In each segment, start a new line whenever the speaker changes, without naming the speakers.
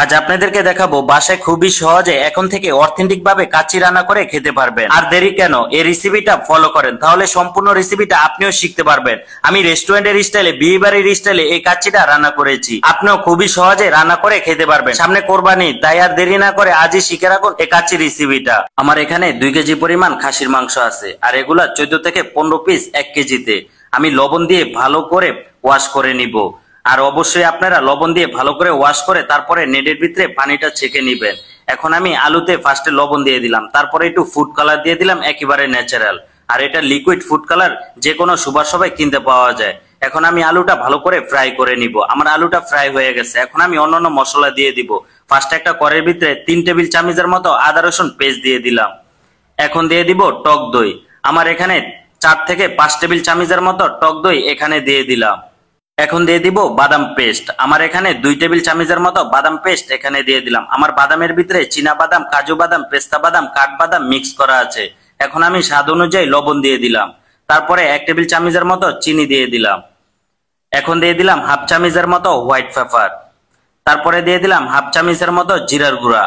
আজ আপনাদেরকে দেখাবো বাসায় খুবই সহজে এখন থেকে অথেন্টিক ভাবে কাচ্চি রান্না করে খেতে পারবেন। আর দেরি কেন, এই রেসিপিটা ফলো করেন, তাহলে সম্পূর্ণ রেসিপিটা আপনিও শিখতে পারবেন। আমি রেস্টুরেন্টের স্টাইলে, বিয়ে বাড়ির স্টাইলে এই কাচ্চিটা রান্না করেছি। আপনিও খুবই সহজে রান্না করে খেতে পারবেন। সামনে কোরবানি, তাই আর দেরি না করে আজই শিখে রাখুন এই কাচ্চি রেসিপিটা। আমার এখানে 2 কেজি পরিমাণ খাসির মাংস আছে, আর এগুলা 14 থেকে 15 পিস 1 কেজিতে। আমি লবণ দিয়ে ভালো করে ওয়াশ করে নিব। আর অবশ্যই আপনারা লবণ দিয়ে ভালো করে ওয়াশ করে তারপরে নেটের ভিতরে পানিটা ছেঁকে নিবেন। এখন আমি আলুতে ফার্স্টে লবণ দিয়ে দিলাম, তারপরে একটু ফুড কালার দিয়ে দিলাম, একেবারে ন্যাচারাল। আর এটা লিকুইড ফুড কালার, যে কোনো সুপার শপে কিনতে পাওয়া যায়। এখন আমি আলুটা ভালো করে ফ্রাই করে নিব। আমার আলুটা ফ্রাই হয়ে গেছে। এখন আমি অন্যান্য মশলা দিয়ে দিব। ফার্স্টে একটা কড়াইয়ের ভিতরে 3 টেবিল চামচের মতো আদা রসুন পেস্ট দিয়ে দিলাম। এখন দিয়ে দিব টক দই। আমার এখানে 4 থেকে 5 টেবিল চামচের মতো টক দই এখানে দিয়ে দিলাম। এখন দিয়ে দিব বাদাম পেস্ট। আমার এখানে 2 টেবিল চামচের মতো বাদাম পেস্ট এখানে দিয়ে দিলাম। আমার বাদামের ভিতরে চীনা বাদাম, কাজু বাদাম, পেস্তা বাদাম, কাঠবাদাম মিক্স করা আছে। এখন আমি স্বাদ অনুযায়ী লবণ দিয়ে দিলাম। তারপরে 1 টেবিল চামচের মতো চিনি দিয়ে দিলাম। এখন দিয়ে দিলাম হাফ চামচের মতো হোয়াইট পেপার। তারপরে দিয়ে দিলাম হাফ চামচের মতো জিরার গুঁড়া।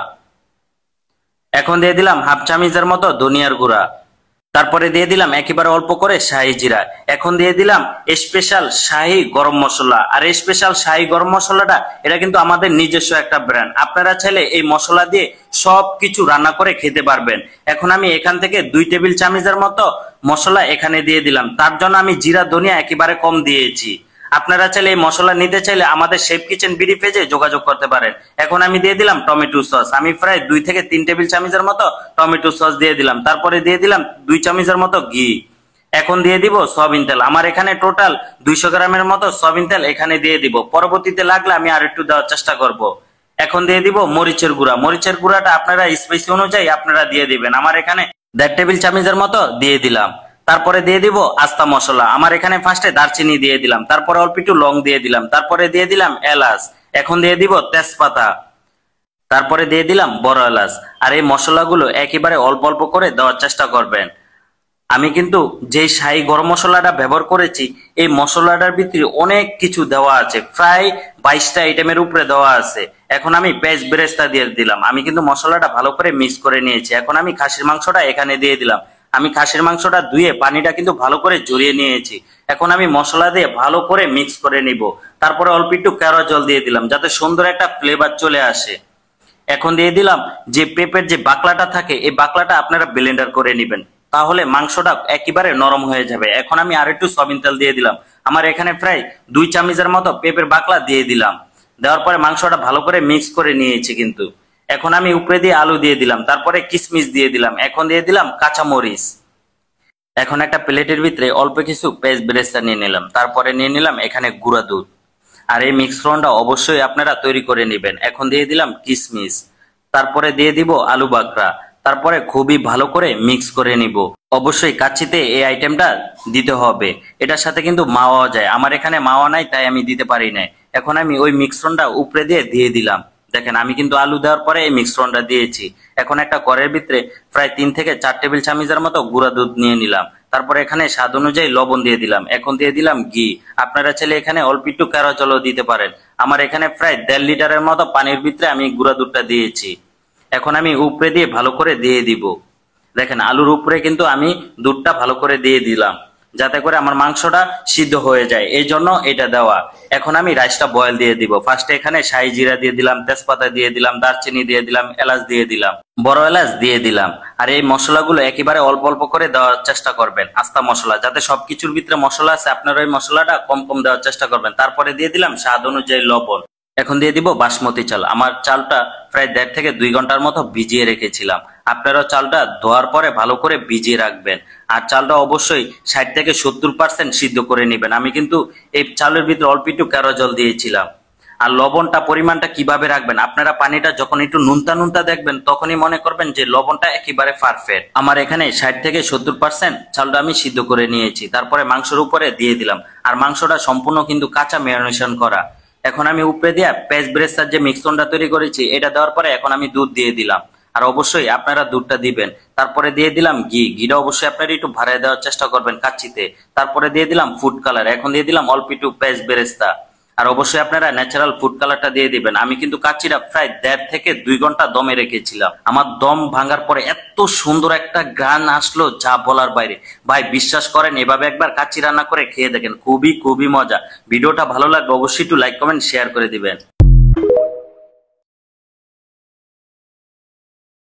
এখন দিয়ে দিলাম হাফ চামচের মতো ধনিয়ার গুঁড়া। তারপরে দিয়ে দিলাম একেবারে অল্প করে শাহি জিরা। এখন দিয়ে দিলাম স্পেশাল শাহি গরম মশলা। আর এই স্পেশাল শাহি গরম মশলাটা এটা কিন্তু আমাদের নিজস্ব একটা ব্র্যান্ড। আপনারা চাইলে এই মশলা দিয়ে সবকিছু রান্না করে খেতে পারবেন। এখন আমি এখান থেকে 2 টেবিল চামচের মতো মশলা এখানে দিয়ে দিলাম। তার জন্য আমি জিরা ধনিয়া একেবারে কম দিয়েছি। আপনারা চাইলে এই মশলা নিতে চাইলে আমাদের শেফ কিচেন বিডি পেজে যোগাযোগ করতে পারেন। এখন আমি দিয়ে দিলাম টমেটো সস। আমি প্রায় 2 থেকে 3 টেবিল চামচের মতো টমেটো সস দিয়ে দিলাম। তারপরে দিয়ে দিলাম 2 চামচের মতো ঘি। এখন দিয়ে দিব সয়াবিন তেল। আমার এখানে টোটাল 200 গ্রামের মতো সয়াবিন তেল এখানে দিয়ে দিব। পরবর্তীতে লাগলে আমি আর একটু দেওয়ার চেষ্টা করব। এখন দিয়ে দিব মরিচের গুঁড়া। মরিচের গুঁড়াটা আপনারা স্পাইসি অনুযায়ী আপনারা দিয়ে দিবেন। আমার এখানে 1.5 টেবিল চামচের মতো দিয়ে দিলাম। তারপরে দিয়ে দিব আস্তা মশলা। আমার এখানে ফার্স্টে দারচিনি দিয়ে দিলাম, তারপরে অল্প একটু লং দিয়ে দিলাম, তারপরে দিয়ে দিলাম এলাচ। এখন দিয়ে দিব তেজপাতা, তারপরে দিয়ে দিলাম বড় এলাচ। আর এই মশলাগুলো একেবারে অল্প অল্প করে দেওয়ার চেষ্টা করবেন। আমি কিন্তু যে শাহি গরম মশলাটা ব্যবহার করেছি, এই মশলাটার ভিতরে অনেক কিছু দেওয়া আছে, প্রায় 22টা আইটেমের উপরে দেওয়া আছে। এখন আমি পেঁয়াজ বেরেস্তা দিয়ে দিলাম। আমি কিন্তু মশলাটা ভালো করে মিক্স করে নিয়েছি। এখন আমি খাসির মাংসটা এখানে দিয়ে দিলাম। আমি খাসির মাংসটা ধুয়ে পানিটা কিন্তু ভালো করে ঝরিয়ে নিয়েছি। এখন আমি মশলা দিয়ে ভালো করে মিক্স করে নিব। তারপরে অল্প একটু কেওড়া জল দিয়ে দিলাম, যাতে সুন্দর একটা ফ্লেভার চলে আসে। এখন দিয়ে দিলাম যে পেঁপের যে বাকলাটা থাকে, এই বাকলাটা আপনারা ব্লেন্ডার করে নেবেন, তাহলে মাংসটা একেবারে নরম হয়ে যাবে। এখন আমি আর একটু সয়াবিন তেল দিয়ে দিলাম। আমার এখানে প্রায় 2 চামচের মতো পেঁপের বাকলা দিয়ে দিলাম। দেওয়ার পরে মাংসটা ভালো করে মিক্স করে নিয়েছি কিন্তু। এখন আমি উপরে দিয়ে আলু দিয়ে দিলাম, তারপরে কিশমিশ দিয়ে দিলাম। এখন দিয়ে দিলাম কাঁচামরিচ। এখন একটা প্লেটের ভিতরে অল্প কিছু পেঁয়াজ বেরেস্তা নিয়ে নিলাম, তারপরে নিয়ে নিলাম এখানে গুঁড়া দুধ। আর এই মিশ্রণটা অবশ্যই আপনারা তৈরি করে নেবেন। এখন দিয়ে দিলাম কিশমিশ, তারপরে দিয়ে দিব আলু বাকরা। তারপরে খুবই ভালো করে মিক্স করে নিব। অবশ্যই কাচ্চিতে এই আইটেমটা দিতে হবে। এটার সাথে কিন্তু মাওয়া যায়। আমার এখানে মাওয়া নাই, তাই আমি দিতে পারি না। এখন আমি ওই মিশ্রণটা উপরে দিয়ে দিলাম। দেখেন, আমি কিন্তু আলু দেওয়ার পরে এই মিশ্রণটা দিয়েছি। এখন একটা কড়াইয়ের ভিতরে প্রায় 3 থেকে 4 টেবিল চামচের মতো গুঁড়া দুধ নিয়ে নিলাম। তারপরে এখানে স্বাদ অনুযায়ী লবণ দিয়ে দিলাম। এখন দিয়ে দিলাম ঘি। আপনারা চাইলে এখানে অল্প একটু কেওড়া জলও দিতে পারেন। আমার এখানে প্রায় 1.5 লিটারের মতো পানির ভিতরে আমি গুঁড়া দুধটা দিয়েছি। এখন আমি উপরে দিয়ে ভালো করে দিয়ে দিব। দেখেন, আলুর উপরে কিন্তু আমি দুধটা ভালো করে দিয়ে দিলাম, যাতে করে আমার মাংসটা সিদ্ধ হয়ে যায়, এই জন্য এটা দেওয়া। এখন আমি রাইসটা বয়েল দিয়ে দিব। ফার্স্টে এখানে শাহি জিরা দিয়ে দিলাম, তেজপাতা দিয়ে দিলাম, দারচিনি দিয়ে দিলাম, এলাচ দিয়ে দিলাম, বড় এলাচ দিয়ে দিলাম। আর এই মশলাগুলো একেবারে অল্প অল্প করে দেওয়ার চেষ্টা করবেন। আস্তা মশলা, যাতে সবকিছুর ভিতরে মশলা আছে, আপনারা ওই মশলাটা কম কম দেওয়ার চেষ্টা করবেন। তারপরে দিয়ে দিলাম স্বাদ অনুযায়ী লবণ। এখন দিয়ে দিব বাসমতি চাল। আমার চালটা প্রায় 1.5 থেকে 2 ঘন্টার মতো ভিজিয়ে রেখেছিলাম। আপনারা চালটা ধোয়ার পরে ভালো করে ভিজিয়ে রাখবেন। আর চালটা অবশ্যই 60 থেকে 70% সিদ্ধ করে নেবেন। আমি কিন্তু এই চালের ভিতরে অল্প একটু কেওড়া জল দিয়েছিলাম। আর লবণটা পরিমাণটা কিভাবে রাখবেন, আপনারা পানিটা যখন একটু নুনতা নুনতা দেখবেন, তখনই মনে করবেন যে লবণটা একেবারে পারফেক্ট। আমার এখানে 60 থেকে 70% চালটা আমি সিদ্ধ করে নিয়েছি। তারপরে মাংসের উপরে দিয়ে দিলাম। আর মাংসটা সম্পূর্ণ কিন্তু কাঁচা ম্যারিনেশন করা। এখন আমি উপরে দিয়ে পেঁয়াজ বেরেস্তার যে মিশ্রণটা তৈরি করেছি, এটা দেওয়ার পরে এখন আমি দুধ দিয়ে দিলাম। আর অবশ্যই আপনারা দুধটা দিবেন। তারপরে দিয়ে দিলাম ঘি। ঘিটা অবশ্যই আপনারা একটু ভাড়ায় দেওয়ার চেষ্টা করবেন কাচ্চিতে। তারপরে দিয়ে দিলাম ফুড কালার। এখন দিয়ে দিলাম অল্প একটু পেঁয়াজ বেরেস্তা। আর অবশ্যই আপনারা ন্যাচারাল ফুড কালারটা দিয়ে দিবেন। আমি কিন্তু কাচ্চিটা প্রায় 1.5 থেকে 2 ঘন্টা দমে রেখেছিলাম। আমার দম ভাঙার পরে এত সুন্দর একটা ঘ্রাণ আসলো যা বলার বাইরে। ভাই বিশ্বাস করেন, এভাবে একবার কাচ্চি রান্না করে খেয়ে দেখেন, খুবই খুবই মজা। ভিডিওটা ভালো লাগলে অবশ্যই একটু লাইক কমেন্ট শেয়ার করে দিবেন।